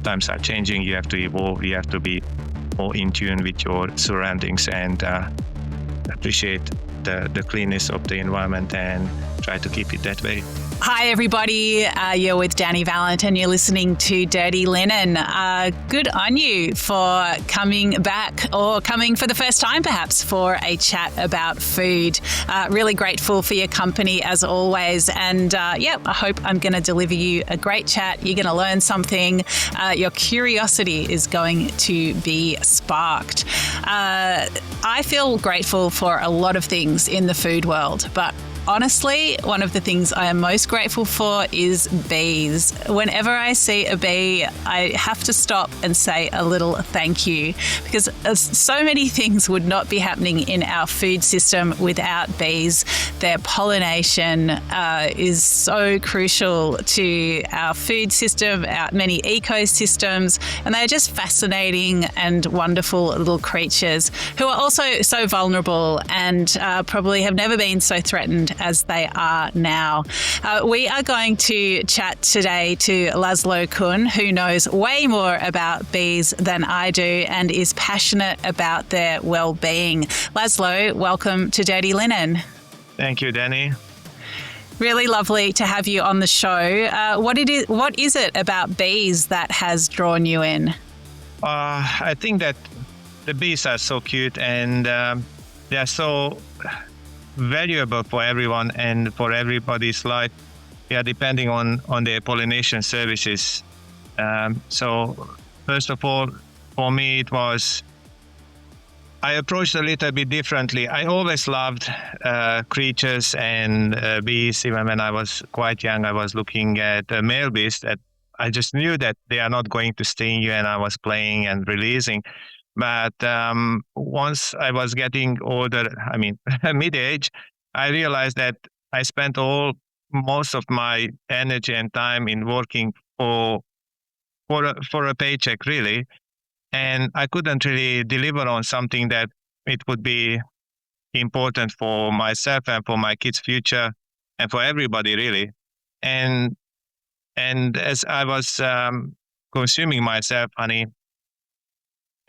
times are changing. You have to evolve. You have to be more in tune with your surroundings and appreciate the cleanness of the environment and try to keep it that way. Hi, everybody. You're with Dani Valent and you're listening to Dirty Linen. Good on you for coming back or coming for the first time, perhaps, for a chat about food. Really grateful for your company, as always. And, I hope I'm going to deliver you a great chat. You're going to learn something. Your curiosity is going to be sparked. I feel grateful for a lot of things in the food world, but honestly, one of the things I am most grateful for is bees. Whenever I see a bee, I have to stop and say a little thank you, because so many things would not be happening in our food system without bees. Their pollination is so crucial to our food system, our many ecosystems, and they're just fascinating and wonderful little creatures who are also so vulnerable and probably have never been so threatened as they are now. We are going to chat today to Laszlo Kun, who knows way more about bees than I do and is passionate about their well-being. Laszlo, welcome to Dirty Linen. Thank you, Dani. Really lovely to have you on the show. What is it about bees that has drawn you in? I think that the bees are so cute and they are so valuable for everyone and for everybody's life. Depending on their pollination services. So first of all, for me, I approached a little bit differently. I always loved creatures and bees. Even when I was quite young, I was looking at male bees that I just knew that they are not going to sting you, and I was playing and releasing. But once I was getting older, mid-age, I realized that I spent most of my energy and time in working for a paycheck, really, and I couldn't really deliver on something that it would be important for myself and for my kids' future and for everybody, really. And as I was consuming myself, honey.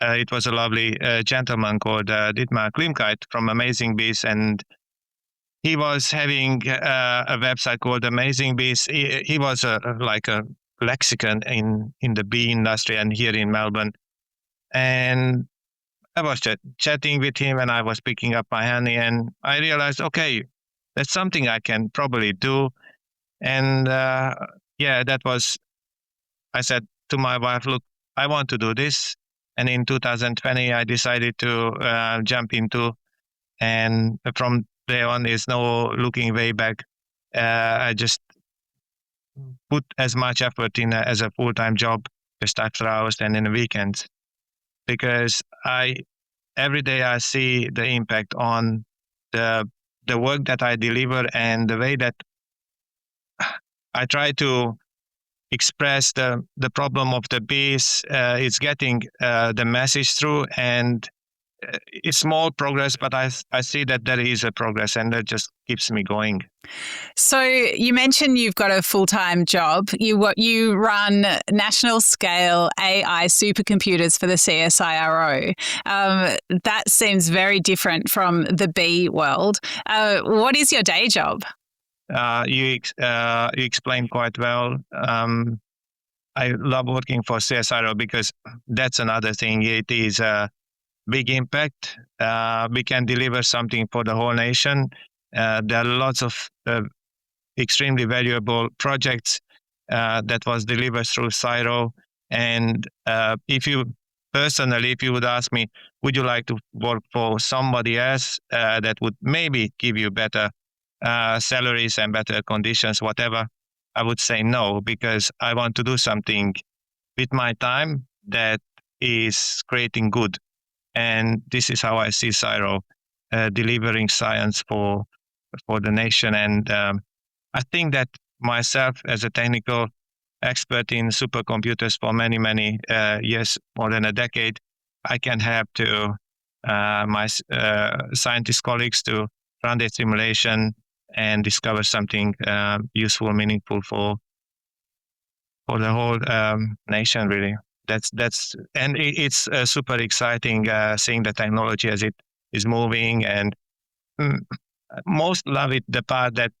It was a lovely gentleman called Dietmar Klimkite from Amazing Bees, and he was having a website called Amazing Bees. He was like a lexicon in the bee industry and here in Melbourne. And I was chatting with him, and I was picking up my honey, and I realized, okay, that's something I can probably do. And that was, I said to my wife, look, I want to do this. And in 2020, I decided to jump into, and from there on, there's no looking way back. I just put as much effort in as a full-time job, just after hours and in the weekends, because every day I see the impact on the work that I deliver and the way that I try to express the problem of the bees. It's getting the message through, and it's small progress, but I see that there is a progress, and that just keeps me going. So you mentioned you've got a full-time job. You run national scale AI supercomputers for the CSIRO. That seems very different from the bee world. What is your day job? You explained quite well. I love working for CSIRO because that's another thing. It is a big impact. We can deliver something for the whole nation. There are lots of extremely valuable projects that was delivered through CSIRO. And if you would ask me, would you like to work for somebody else that would maybe give you better salaries and better conditions, whatever, I would say no, because I want to do something with my time that is creating good. And this is how I see CSIRO delivering science for the nation. And I think that myself, as a technical expert in supercomputers for many, many years, more than a decade, I can help to my scientist colleagues to run their simulation and discover something useful, meaningful for the whole nation, really. And it's super exciting seeing the technology as it is moving. And mm, most love it, the part that,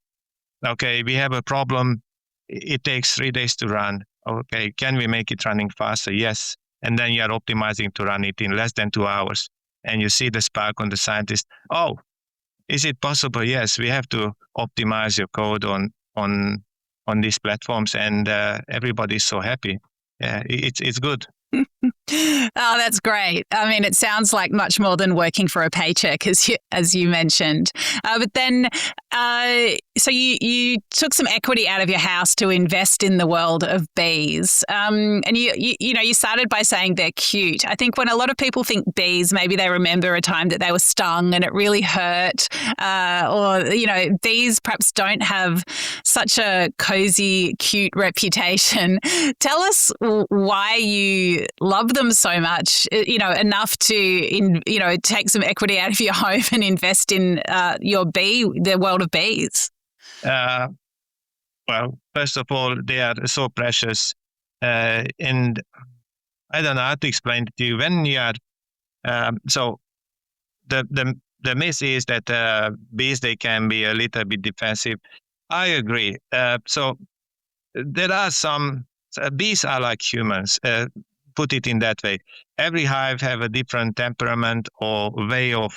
okay, we have a problem. It takes 3 days to run. Okay, can we make it running faster? Yes. And then you are optimizing to run it in less than 2 hours. And you see the spark on the scientist. Oh, is it possible? Yes, we have to optimize your code on these platforms, and everybody's so happy. Yeah, it's good. Oh, that's great. I mean, it sounds like much more than working for a paycheck, as you mentioned. But then, so you took some equity out of your house to invest in the world of bees, and you started by saying they're cute. I think when a lot of people think bees, maybe they remember a time that they were stung and it really hurt, or bees perhaps don't have such a cozy, cute reputation. Tell us why you love them so much, enough to, take some equity out of your home and invest in the world of bees. Well, first of all, they are so precious. And I don't know how to explain it to you. When you are, so the myth is that bees, they can be a little bit defensive. I agree. So there are bees are like humans. Put it in that way. Every hive have a different temperament or way of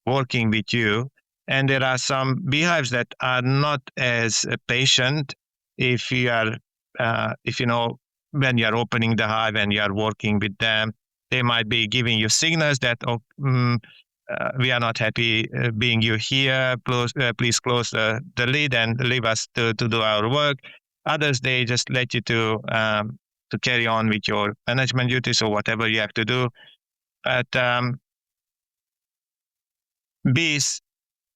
working with you, and there are some beehives that are not as patient. If you are, when you are opening the hive and you are working with them, they might be giving you signals that we are not happy being you here. Please close the lid and leave us to do our work. Others, they just let you to carry on with your management duties or whatever you have to do. But bees,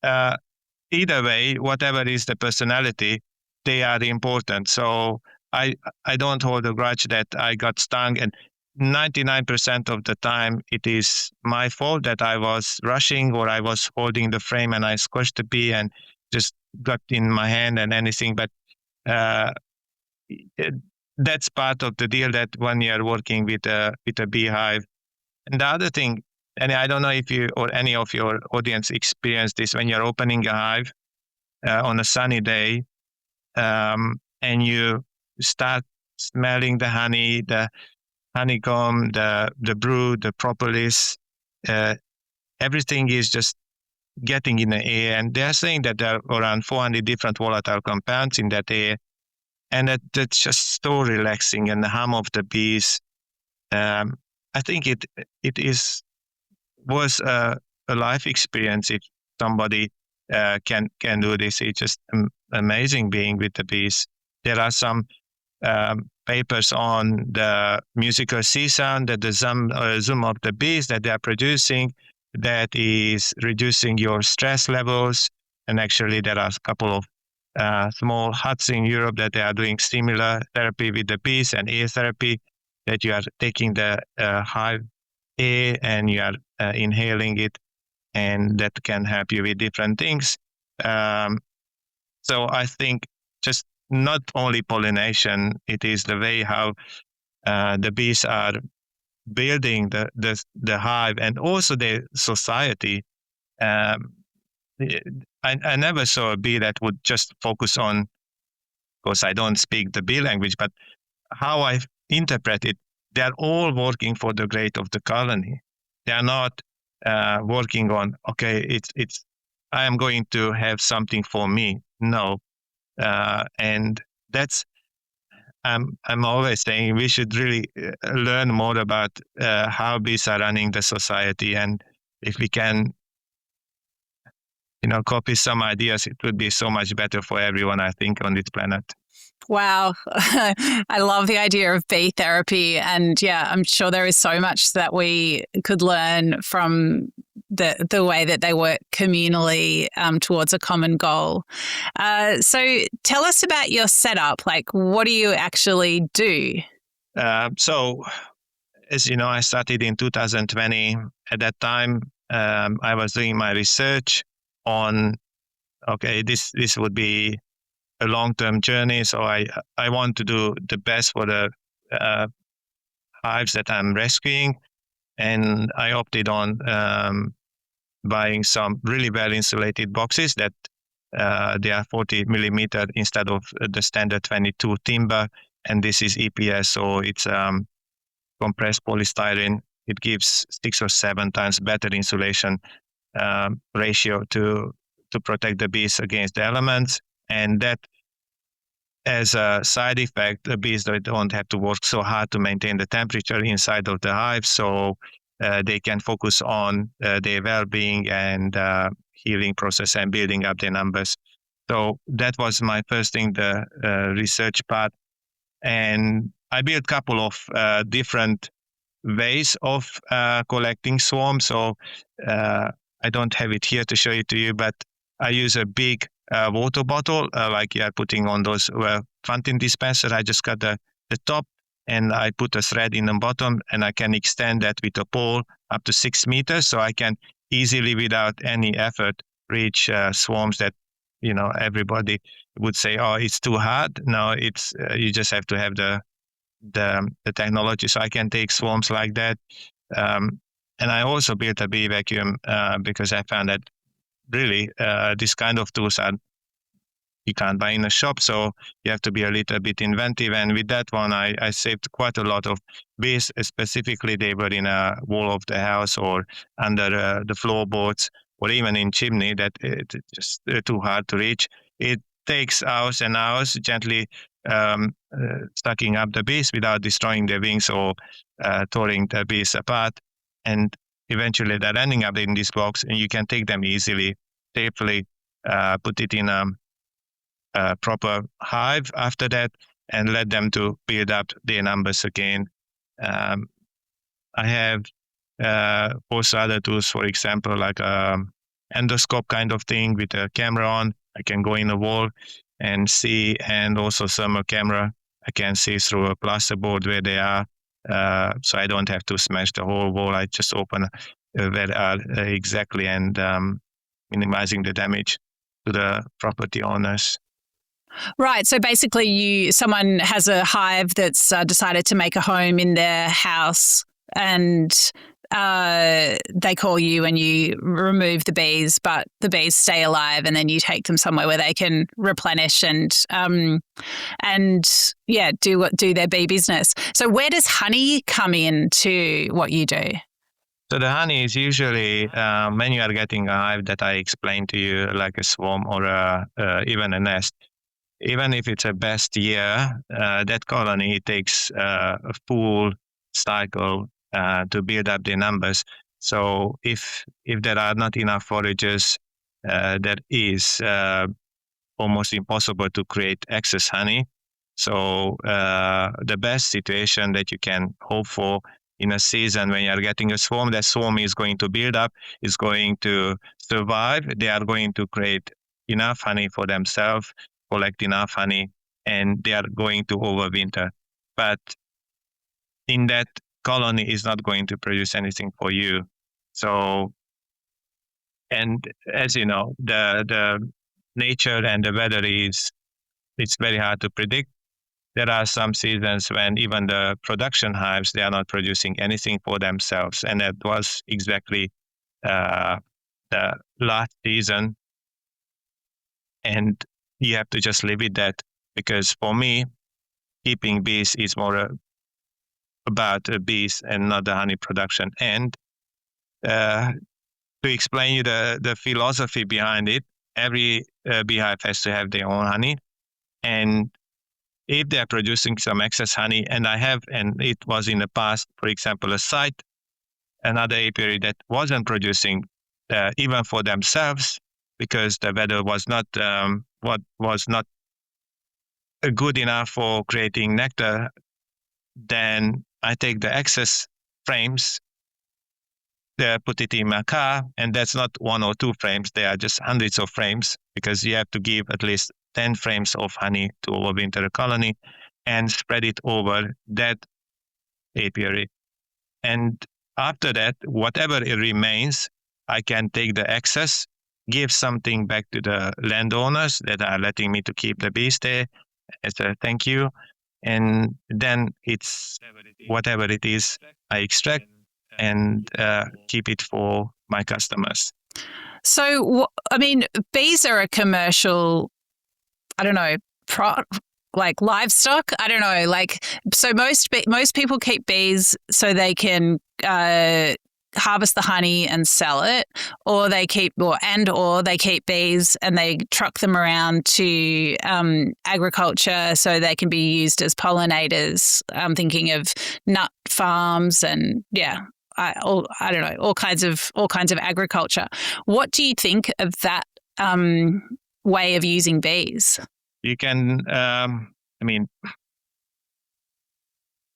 either way, whatever is the personality, they are important. So I don't hold a grudge that I got stung, and 99% of the time it is my fault that I was rushing or I was holding the frame and I squashed the bee and just got in my hand and anything. But that's part of the deal, that when you're working with a beehive. And the other thing, and I don't know if you or any of your audience experienced this, when you're opening a hive on a sunny day, and you start smelling the honey, the honeycomb, the brood, the propolis, everything is just getting in the air. And they're saying that there are around 400 different volatile compounds in that air. And that's just so relaxing. And the hum of the bees, I think it was a life experience if somebody can do this. It's just amazing being with the bees. There are some papers on the musical sea sound, that the zoom of the bees that they are producing, that is reducing your stress levels. And actually, there are a couple of small huts in Europe that they are doing similar therapy with the bees and air therapy, that you are taking the hive air and you are inhaling it, and that can help you with different things. So I think just not only pollination, it is the way how the bees are building the hive and also the society. I never saw a bee that would just focus on, of course, I don't speak the bee language, but how I interpret it, they are all working for the great of the colony. They are not working on, okay, I am going to have something for me. No. And that's, I'm always saying we should really learn more about how bees are running the society. And if we can, copy some ideas, it would be so much better for everyone, I think, on this planet. Wow. I love the idea of bee therapy. And yeah, I'm sure there is so much that we could learn from the way that they work communally towards a common goal. So tell us about your setup. Like, what do you actually do? So, as you know, I started in 2020. At that time, I was doing my research on, okay, this would be a long-term journey. So I want to do the best for the hives that I'm rescuing, and I opted on buying some really well insulated boxes that they are 40 millimeter instead of the standard 22 timber, and this is EPS, so it's compressed polystyrene. It gives 6 or 7 times better insulation ratio to protect the bees against the elements, and that as a side effect, the bees don't have to work so hard to maintain the temperature inside of the hive, so they can focus on their well-being and healing process and building up their numbers. So that was my first thing, the research part. And I built a couple of different ways of collecting swarms. So I don't have it here to show it to you, but I use a big water bottle, like you are putting on those fountain dispensers. I just cut the top and I put a thread in the bottom, and I can extend that with a pole up to 6 meters. So I can easily, without any effort, reach swarms that, everybody would say, oh, it's too hard. No, it's you just have to have the technology. So I can take swarms like that. And I also built a bee vacuum because I found that really this kind of tools you can't buy in a shop, so you have to be a little bit inventive. And with that one, I saved quite a lot of bees. Specifically, they were in a wall of the house or under the floorboards or even in chimney that it's just too hard to reach. It takes hours and hours gently sucking up the bees without destroying their wings or tearing the bees apart. And eventually they're ending up in this box, and you can take them easily, safely, put it in a proper hive after that, and let them to build up their numbers again. I have also other tools, for example, like endoscope kind of thing with a camera on. I can go in a wall and see, and also thermal camera. I can see through a plasterboard where they are, so I don't have to smash the whole wall. I just open where they are exactly, and minimizing the damage to the property owners. Right. So basically, someone has a hive that's decided to make a home in their house, and they call you and you remove the bees, but the bees stay alive, and then you take them somewhere where they can replenish and do their bee business. So where does honey come into what you do? So the honey is usually when you are getting a hive that I explained to you, like a swarm or even a nest. Even if it's a best year, that colony takes a full cycle to build up the numbers. So if there are not enough forages, that is almost impossible to create excess honey. So the best situation that you can hope for in a season when you are getting a swarm, that swarm is going to build up, is going to survive. They are going to create enough honey for themselves, collect enough honey, and they are going to overwinter. But in that colony is not going to produce anything for you. So, and as you know, the nature and the weather it's very hard to predict. There are some seasons when even the production hives, they are not producing anything for themselves. And that was exactly the last season. And you have to just live with that, because for me, keeping bees is more about bees and not the honey production. And to explain you the philosophy behind it, every beehive has to have their own honey. And if they're producing some excess honey, and it was in the past, for example, a site, another apiary that wasn't producing even for themselves, because the weather was not good enough for creating nectar, then I take the excess frames, put it in my car, and that's not 1 or 2 frames, they are just hundreds of frames, because you have to give at least 10 frames of honey to overwinter a colony and spread it over that apiary. And after that, whatever it remains, I can take the excess give something back to the landowners that are letting me to keep the bees there as a thank you. And then it's whatever it is, I extract and keep it for my customers. So, bees are a commercial, I don't know, like livestock. I don't know, so most people keep bees so they can harvest the honey and sell it, or they keep bees and they truck them around to agriculture so they can be used as pollinators. I'm thinking of nut farms and I don't know, all kinds of agriculture. What do you think of that way of using bees? You can,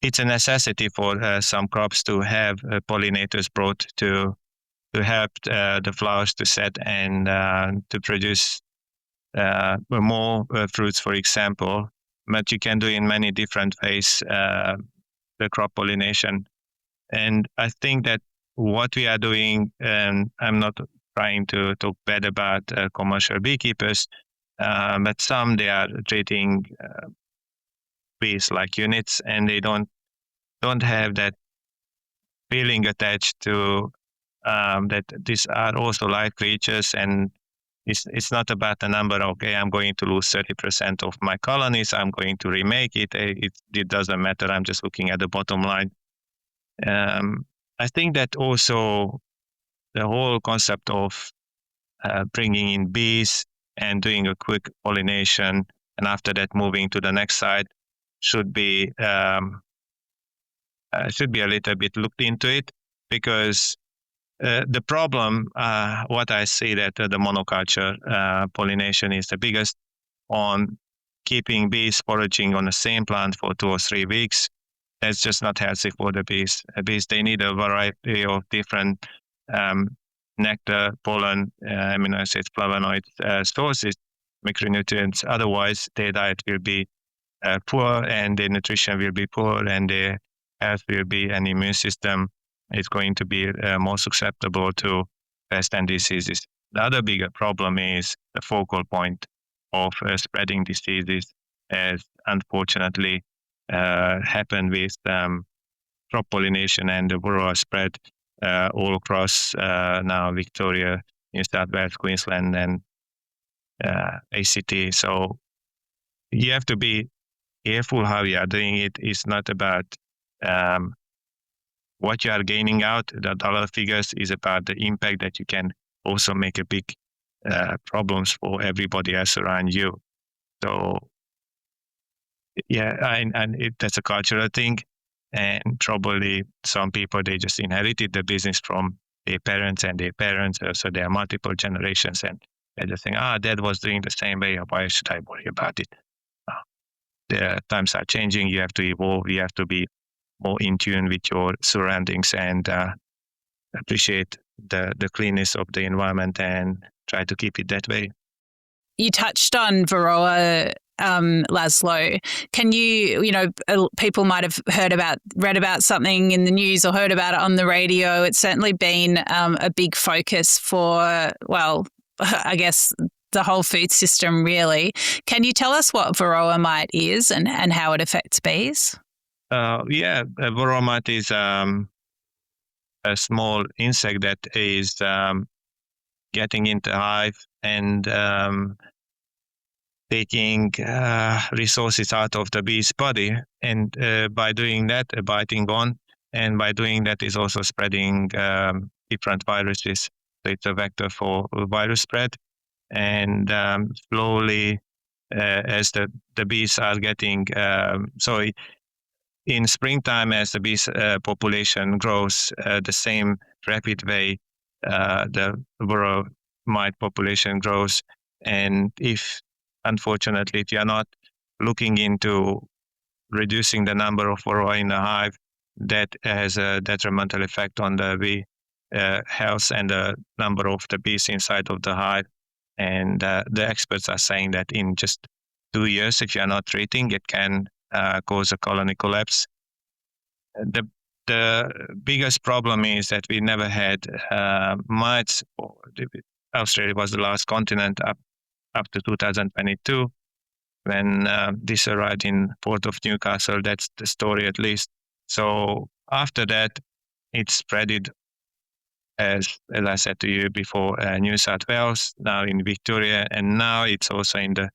it's a necessity for some crops to have pollinators brought to help the flowers to set and to produce more fruits, for example. But you can do in many different ways the crop pollination. And I think that what we are doing, and I'm not trying to talk bad about commercial beekeepers, but some, they are treating bees like units, and they don't have that feeling attached to that these are also live creatures, and it's not about the number. Okay, I'm going to lose 30% of my colonies. I'm going to remake it. It doesn't matter. I'm just looking at the bottom line. I think that also the whole concept of bringing in bees and doing a quick pollination, and after that moving to the next side, should be a little bit looked into it, because the problem, what I see that the monoculture pollination is the biggest on keeping bees foraging on the same plant for 2 or 3 weeks. That's just not healthy for the bees. Bees, they need a variety of different nectar, pollen, amino acids, flavonoid sources, micronutrients. Otherwise, their diet will be poor, and their nutrition will be poor, and their health will be, an immune system is going to be more susceptible to pests and diseases. The other bigger problem is the focal point of spreading diseases, as unfortunately happened with crop pollination and the varroa spread all across now Victoria, New South Wales, Queensland, and ACT. So you have to be careful how you are doing it. It's not about what you are gaining out, the dollar figures, is about the impact that you can also make a big problems for everybody else around you. So that's a cultural thing, and probably some people, they just inherited the business from their parents and their parents, so there are multiple generations, and they just think, dad was doing the same way, why should I worry about it? The times are changing, you have to evolve, you have to be more in tune with your surroundings and appreciate the cleanness of the environment and try to keep it that way. You touched on varroa, Laszlo. Can people might have read about something in the news or heard about it on the radio. It's certainly been a big focus for, I guess, the whole food system, really. Can you tell us what varroa mite is and how it affects bees? Varroa mite is a small insect that is getting into hive and taking resources out of the bee's body, and by doing that, biting on, and by doing that is also spreading different viruses. So it's a vector for virus spread, and slowly, as the bees are getting, in springtime, as the bees population grows the same rapid way, the varroa mite population grows. And unfortunately, if you are not looking into reducing the number of varroa in the hive, that has a detrimental effect on the bee health and the number of the bees inside of the hive. And the experts are saying that in just 2 years, if you are not treating, it can cause a colony collapse. The biggest problem is that we never had mites, or Australia was the last continent up to 2022 when this arrived in Port of Newcastle. That's the story, at least. So after that, it spreaded, as I said to you before, New South Wales, now in Victoria, and now it's also in the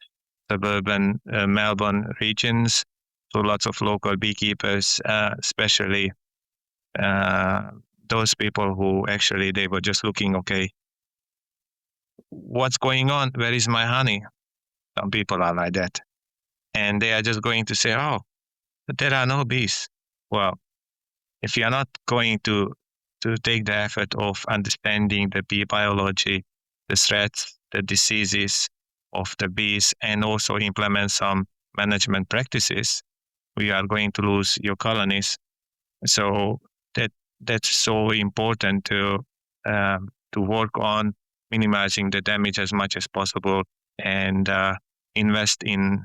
suburban Melbourne regions. So lots of local beekeepers, especially those people who actually, they were just looking, okay, what's going on? Where is my honey? Some people are like that. And they are just going to say, oh, but there are no bees. Well, if you are not going to take the effort of understanding the bee biology, the threats, the diseases of the bees, and also implement some management practices, we are going to lose your colonies. So that's so important to work on minimizing the damage as much as possible, and invest in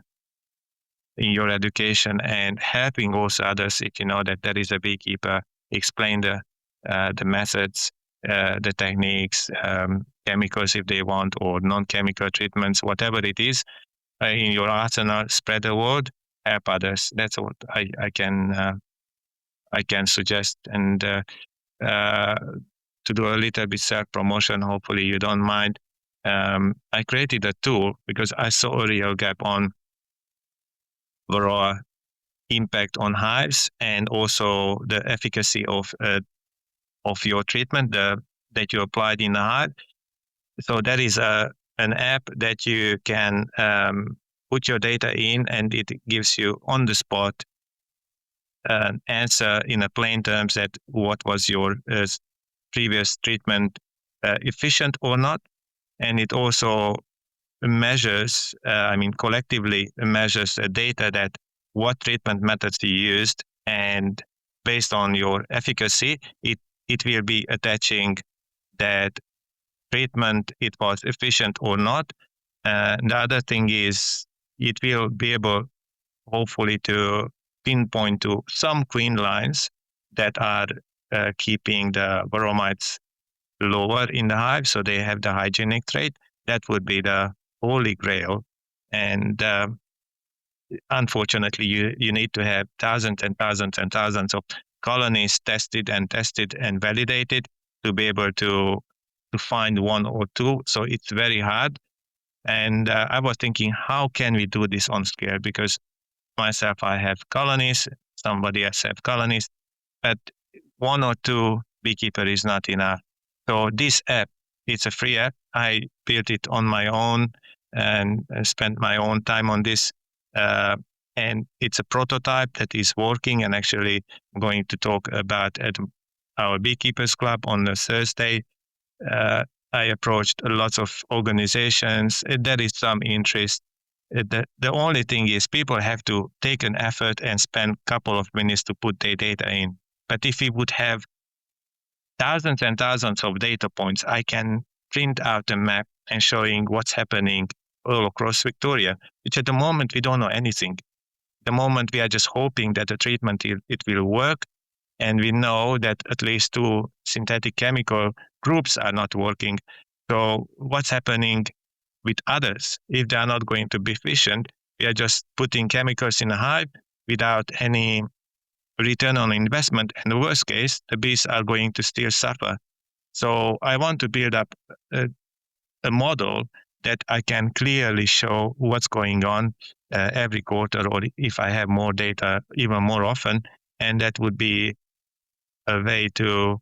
your education and helping also others. If you know that there is a beekeeper, explain the methods, the techniques, chemicals if they want, or non-chemical treatments, whatever it is in your arsenal. Spread the word, help others. That's what I can suggest. And to do a little bit self-promotion, hopefully you don't mind. I created a tool because I saw a real gap on varroa impact on hives, and also the efficacy of your treatment that you applied in the hive. So that is an app that you can put your data in, and it gives you on the spot an answer in a plain terms that what was your previous treatment efficient or not. And it also measures, collectively measures the data that what treatment methods you used, and based on your efficacy, it will be attaching that treatment, it was efficient or not. The other thing is it will be able, hopefully, to pinpoint to some queen lines that are keeping the varroa mites lower in the hive, so they have the hygienic trait. That would be the holy grail. And unfortunately, you need to have thousands and thousands and thousands of colonies tested and validated to be able to find one or two. So it's very hard. And I was thinking, how can we do this on scale? Because myself, I have colonies, somebody else have colonies, but one or two beekeeper is not enough. So this app, it's a free app. I built it on my own and spent my own time on this. And it's a prototype that is working, and actually going to talk about at our Beekeepers Club on the Thursday. I approached lots of organizations. There is some interest. The only thing is people have to take an effort and spend a couple of minutes to put their data in. But if we would have thousands and thousands of data points, I can print out a map and showing what's happening all across Victoria, which at the moment we don't know anything. At the moment we are just hoping that the treatment, it will work. And we know that at least 2 synthetic chemical groups are not working. So what's happening with others? If they are not going to be efficient, we are just putting chemicals in a hive without any return on investment. And the worst case, the bees are going to still suffer. So I want to build up a model that I can clearly show what's going on every quarter, or if I have more data, even more often. And that would be a way to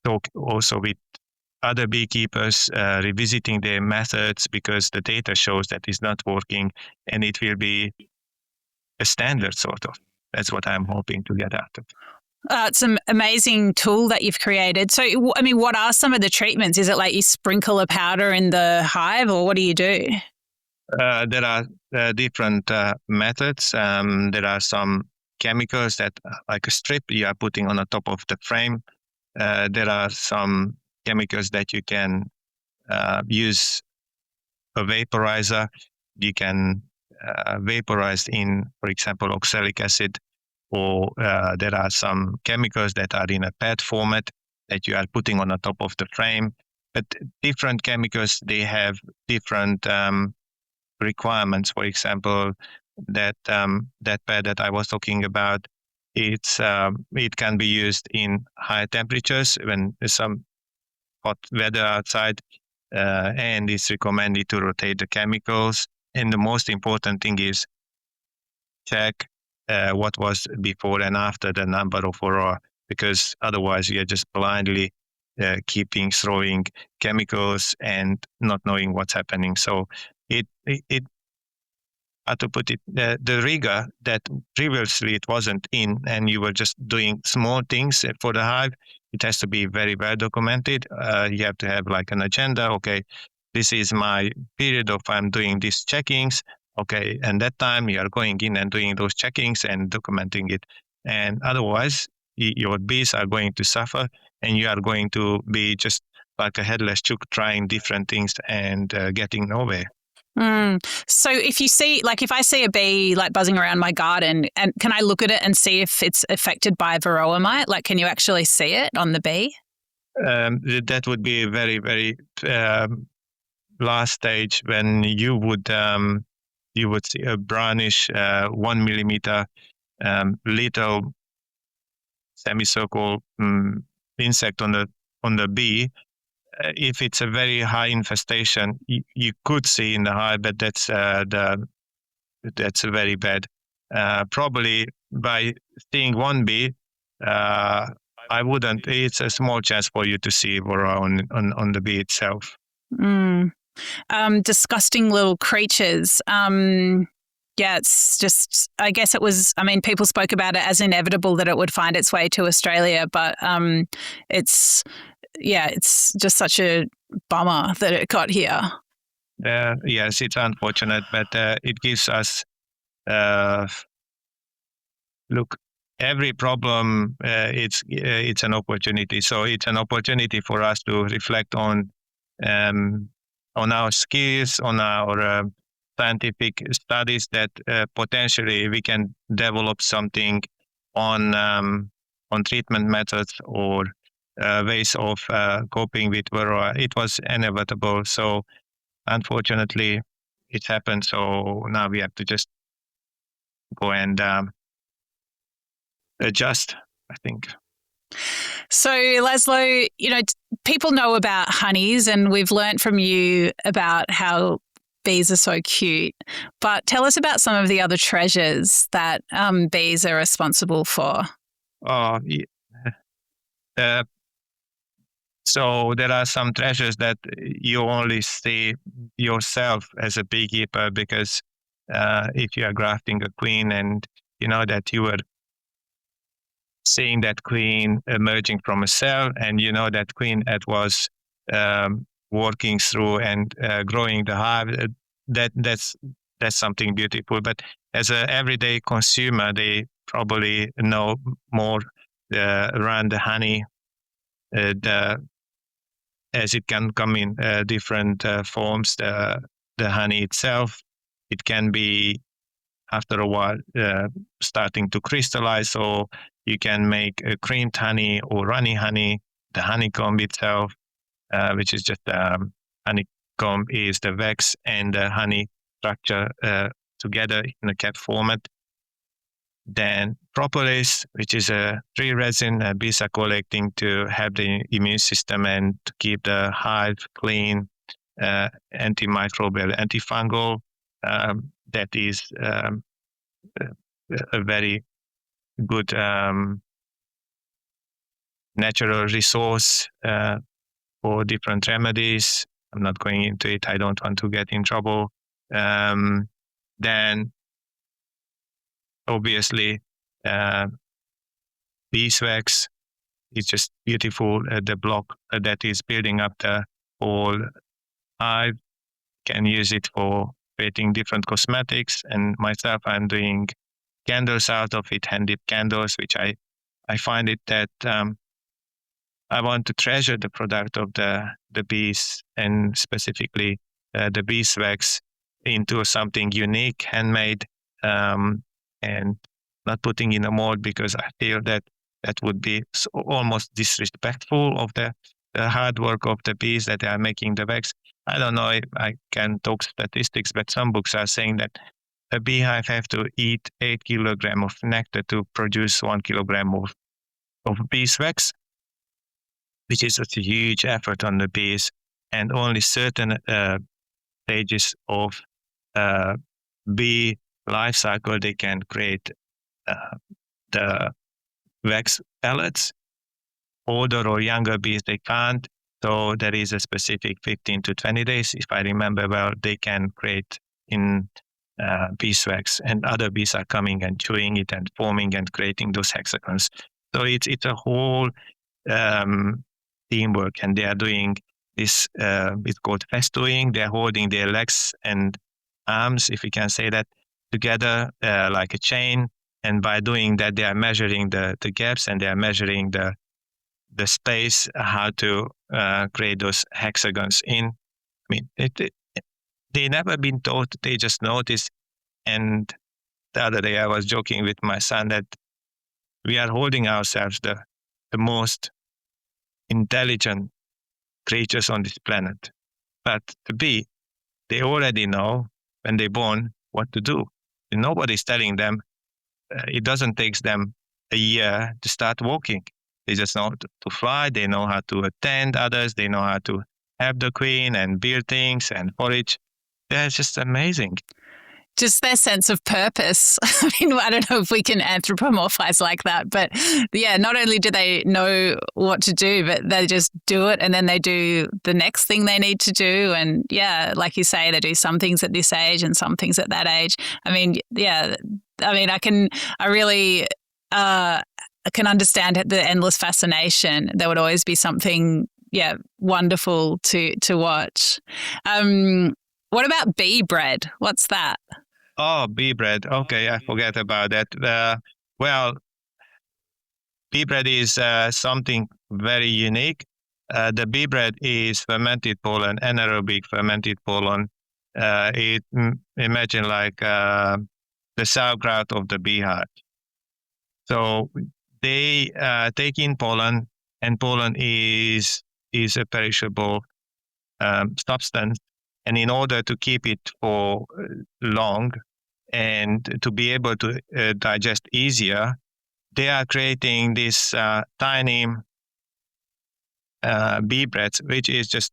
talk also with other beekeepers, revisiting their methods, because the data shows that it's not working, and it will be a standard sort of. That's what I'm hoping to get out of. It's an amazing tool that you've created. So, I mean, what are some of the treatments? Is it like you sprinkle a powder in the hive, or what do you do? There are different methods. There are some chemicals that, like a strip, you are putting on the top of the frame. There are some chemicals that you can use a vaporizer. You can vaporize in, for example, oxalic acid, or there are some chemicals that are in a pad format that you are putting on the top of the frame. but different chemicals, they have different requirements. For example, that pad that I was talking about, it can be used in high temperatures when there's some hot weather outside, and it's recommended to rotate the chemicals. And the most important thing is check what was before and after the number of varroa, because otherwise you're just blindly keeping throwing chemicals and not knowing what's happening. So it how to put it, the rigor that previously it wasn't in, and you were just doing small things for the hive, it has to be very well documented. You have to have like an agenda. Okay, this is my period of I'm doing these checkings. Okay, and that time you are going in and doing those checkings and documenting it. And otherwise, your bees are going to suffer, and you are going to be just like a headless chook trying different things and getting nowhere. So if you see, like if I see a bee like buzzing around my garden, and can I look at it and see if it's affected by varroa mite? Like, can you actually see it on the bee? That would be a very, very last stage when you would see a brownish 1 millimeter little semicircle insect on the bee. If it's a very high infestation, you could see in the hive, but that's very bad. Probably by seeing one bee, I wouldn't. It's a small chance for you to see varroa on the bee itself. Disgusting little creatures. Yeah, it's just, I guess it was, I mean, people spoke about it as inevitable that it would find its way to Australia, but it's just such a bummer that it got here. Yes, it's unfortunate, but it gives us, look, every problem, it's an opportunity. So it's an opportunity for us to reflect on our skills, on our scientific studies, that potentially we can develop something on treatment methods or ways of coping with varroa. It was inevitable. So unfortunately, it happened. So now we have to just go and adjust, I think. So, Laszlo, people know about honeys, and we've learnt from you about how bees are so cute. But tell us about some of the other treasures that bees are responsible for. Oh, yeah. So there are some treasures that you only see yourself as a beekeeper, because if you are grafting a queen and you know that you are seeing that queen emerging from a cell, and you know that queen that was working through and growing the hive, that's something beautiful. But as an everyday consumer, they probably know more around the honey, as it can come in different forms. The honey itself, it can be after a while starting to crystallize, so you can make a creamed honey or runny honey. The honeycomb itself, which is just honeycomb, is the wax and the honey structure together in a cap format. Then propolis, which is a tree resin bees are collecting to help the immune system and to keep the hive clean, antimicrobial, antifungal. That is a very good natural resource for different remedies. I'm not going into it. I don't want to get in trouble. Then obviously, beeswax is just beautiful. The block that is building up the whole hive, can use it for creating different cosmetics. And myself, I'm doing candles out of it, hand-dipped candles, which I find it that I want to treasure the product of the bees, and specifically the beeswax, into something unique, handmade, and not putting in a mold, because I feel that would be almost disrespectful of the the hard work of the bees that are making the wax. I don't know if I can talk statistics, but some books are saying that a beehive have to eat 8 kilograms of nectar to produce 1 kilogram of beeswax, which is a huge effort on the bees, and only certain stages of bee life cycle they can create the wax pellets. Older or younger bees they can't. So there is a specific 15 to 20 days, if I remember well, they can create in beeswax, and other bees are coming and chewing it and forming and creating those hexagons. So it's a whole teamwork, and they are doing this. It's called festoing. They're holding their legs and arms, if we can say that, together like a chain. And by doing that, they are measuring the gaps, and they are measuring the space how to create those hexagons in. I mean, they never been taught. They just notice. And the other day I was joking with my son that we are holding ourselves the most intelligent creatures on this planet. But the bee, they already know when they're born what to do. And nobody's telling them. It doesn't take them a year to start walking. They just know to fly. They know how to attend others. They know how to help the queen and build things and forage. They're just amazing. Just their sense of purpose. I mean, I don't know if we can anthropomorphize like that, but yeah, not only do they know what to do, but they just do it, and then they do the next thing they need to do. And yeah, like you say, they do some things at this age and some things at that age. I mean, yeah, I really can understand the endless fascination. There would always be something, wonderful to watch. What about bee bread? What's that? Oh, bee bread. Okay, I forget about that. Well, bee bread is something very unique. The bee bread is fermented pollen, anaerobic fermented pollen. Imagine like the sauerkraut of the beehive. So they take in pollen, and pollen is a perishable substance. And in order to keep it for long and to be able to digest easier, they are creating these tiny bee breads, which is just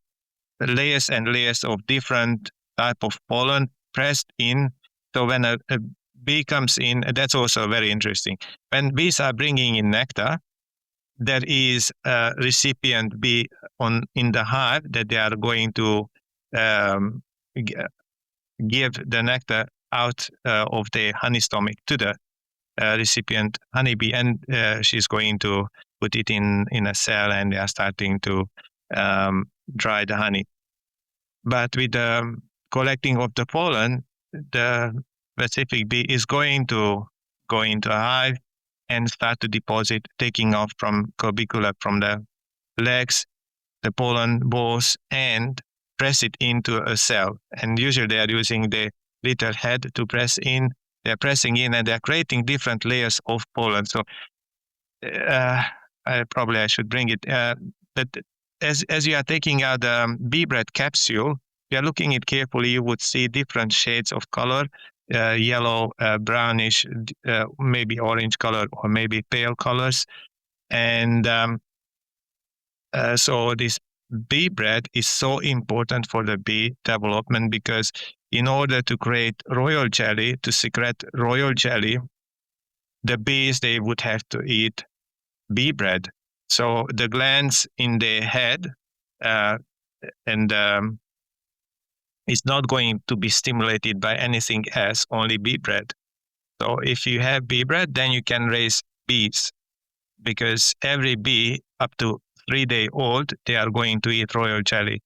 layers and layers of different type of pollen pressed in. So when a bee comes in, that's also very interesting. When bees are bringing in nectar, there is a recipient bee in the hive that they are going to give the nectar out of the honey stomach to the recipient honeybee, and she's going to put it in a cell, and they are starting to dry the honey. But with the collecting of the pollen, the specific bee is going to go into a hive and start to deposit, taking off from corbicula, from the legs, the pollen balls, and press it into a cell. And usually they are using the little head to press in. They're pressing in, and they're creating different layers of pollen. So I should bring it. But as you are taking out the bee bread capsule, you are looking it carefully, you would see different shades of color, yellow, brownish, maybe orange color, or maybe pale colors. And so this bee bread is so important for the bee development, because in order to create royal jelly, to secrete royal jelly, the bees, they would have to eat bee bread. So the glands in their head is not going to be stimulated by anything else, only bee bread. So if you have bee bread, then you can raise bees, because every bee up to 3-day old, they are going to eat royal jelly.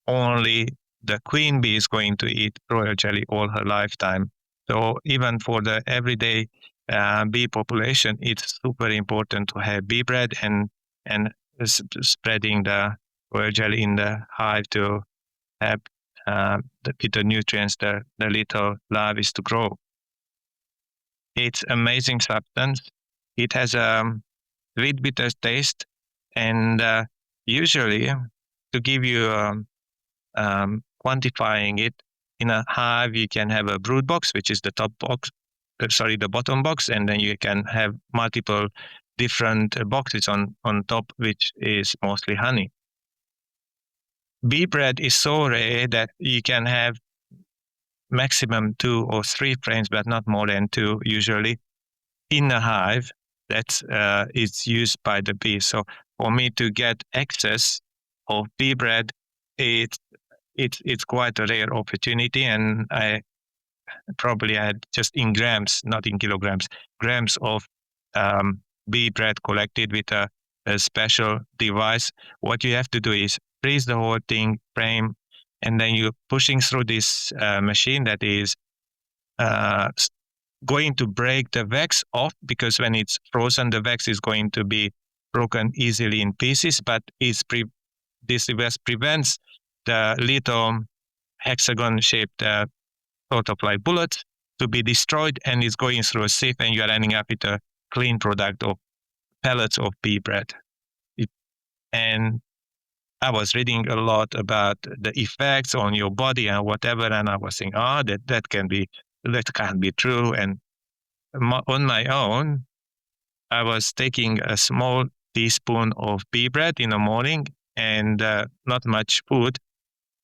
Only the queen bee is going to eat royal jelly all her lifetime. So even for the everyday bee population, it's super important to have bee bread and spreading the royal jelly in the hive to have the nutrients the little larvae to grow. It's amazing substance. It has a sweet bitter taste, and usually, to give you quantifying it, in a hive, you can have a brood box, which is the top box, the bottom box, and then you can have multiple different boxes on top, which is mostly honey. Bee bread is so rare that you can have maximum 2 or 3 frames, but not more than 2 usually, in a hive that is used by the bees. So for me to get access of bee bread, it's quite a rare opportunity, and I had just in grams, not in kilograms, grams of bee bread collected with a special device. What you have to do is freeze the whole thing, frame, and then you're pushing through this machine that is going to break the wax off, because when it's frozen, the wax is going to be broken easily in pieces, but this device prevents the little hexagon-shaped sort of like bullets to be destroyed, and it's going through a sieve, and you are ending up with a clean product of pellets of bee bread. And I was reading a lot about the effects on your body and whatever, and I was saying, that can't be true. And on my own, I was taking a small teaspoon of bee bread in the morning and not much food,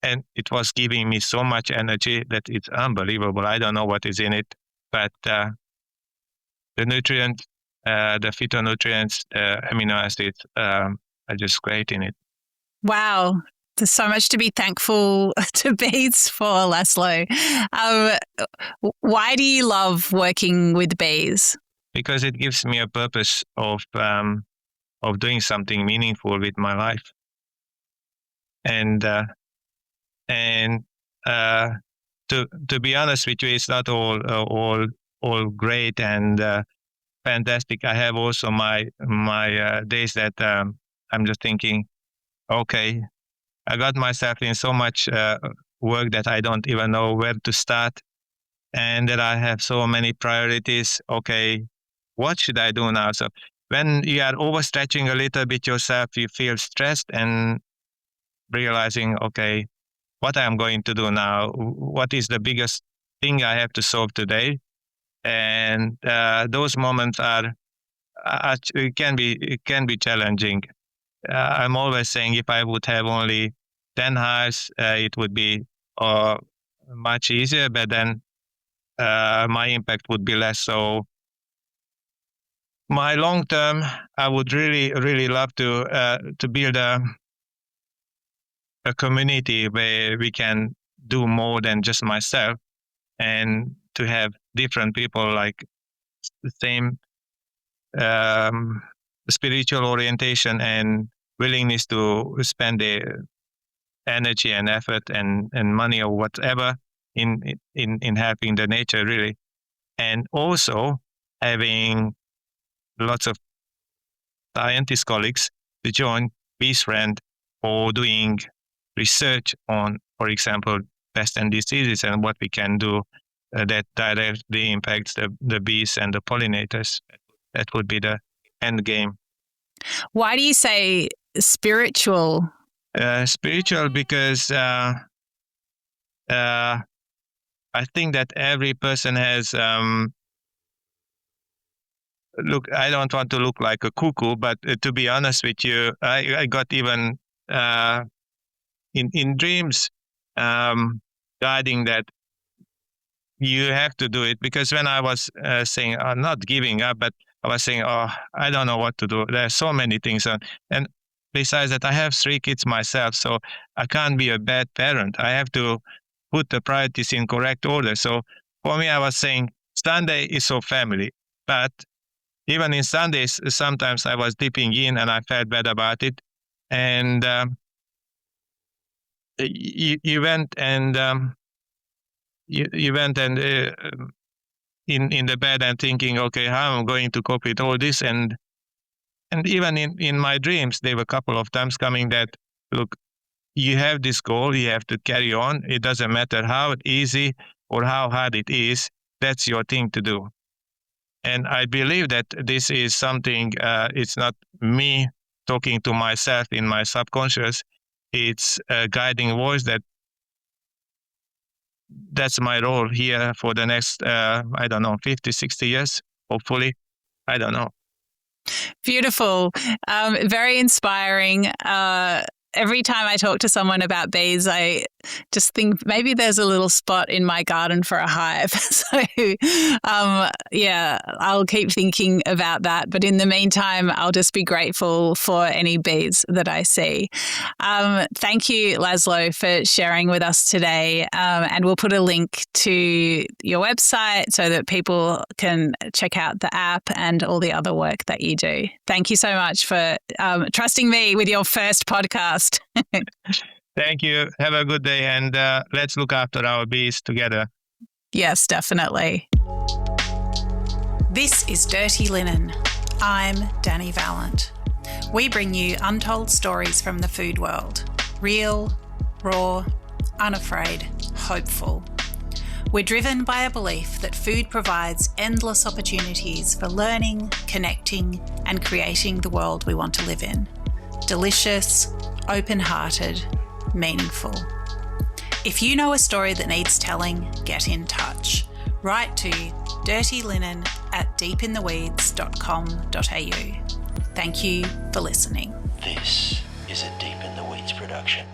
and it was giving me so much energy that it's unbelievable. I don't know what is in it, but the nutrients, the phytonutrients, the amino acids are just great in it. Wow. There's so much to be thankful to bees for, Laszlo. Why do you love working with bees? Because it gives me a purpose of doing something meaningful with my life. And to be honest with you, it's not all great and fantastic. I have also my days that I'm just thinking, okay, I got myself in so much work that I don't even know where to start, and that I have so many priorities. Okay, what should I do now? So when you are overstretching a little bit yourself, you feel stressed and realizing, okay, what I am going to do now? What is the biggest thing I have to solve today? And those moments can be challenging. I'm always saying, if I would have only 10 hives, it would be much easier, but then my impact would be less. So my long term, I would really, really love to build a community where we can do more than just myself, and to have different people like the same spiritual orientation and willingness to spend their energy and effort and money or whatever in helping the nature, really. And also having lots of scientist colleagues to join Peace Friend, or doing research on, for example, pests and diseases, and what we can do that directly impacts the bees and the pollinators. That would be the end game. Why do you say spiritual? Spiritual because I think that every person has. Look, I don't want to look like a cuckoo, but to be honest with you, I got even in dreams guiding that you have to do it. Because when I was saying, not giving up, but I was saying, I don't know what to do. There are so many things. And besides that, I have 3 kids myself, so I can't be a bad parent. I have to put the priorities in correct order. So for me, I was saying Sunday is for family. But even in Sundays, sometimes I was dipping in and I felt bad about it. And you went and in the bed and thinking, okay, how am I going to cope with all this? And even in my dreams, there were a couple of times coming that, look, you have this goal, you have to carry on. It doesn't matter how easy or how hard it is. That's your thing to do. And I believe that this is something, it's not me talking to myself in my subconscious, it's a guiding voice that's my role here for the next, 50, 60 years, hopefully. I don't know. Beautiful. Very inspiring. Every time I talk to someone about bees, I just think maybe there's a little spot in my garden for a hive. So, I'll keep thinking about that. But in the meantime, I'll just be grateful for any bees that I see. Thank you, Laszlo, for sharing with us today. And we'll put a link to your website so that people can check out the app and all the other work that you do. Thank you so much for trusting me with your first podcast. Thank you. Have a good day, and let's look after our bees together. Yes, definitely. This is Dirty Linen. I'm Dani Valent. We bring you untold stories from the food world. Real, raw, unafraid, hopeful. We're driven by a belief that food provides endless opportunities for learning, connecting, and creating the world we want to live in. Delicious, open-hearted, meaningful. If you know a story that needs telling, get in touch. Write to dirtylinen@deepintheweeds.com.au. Thank you for listening. This is a Deep in the Weeds production.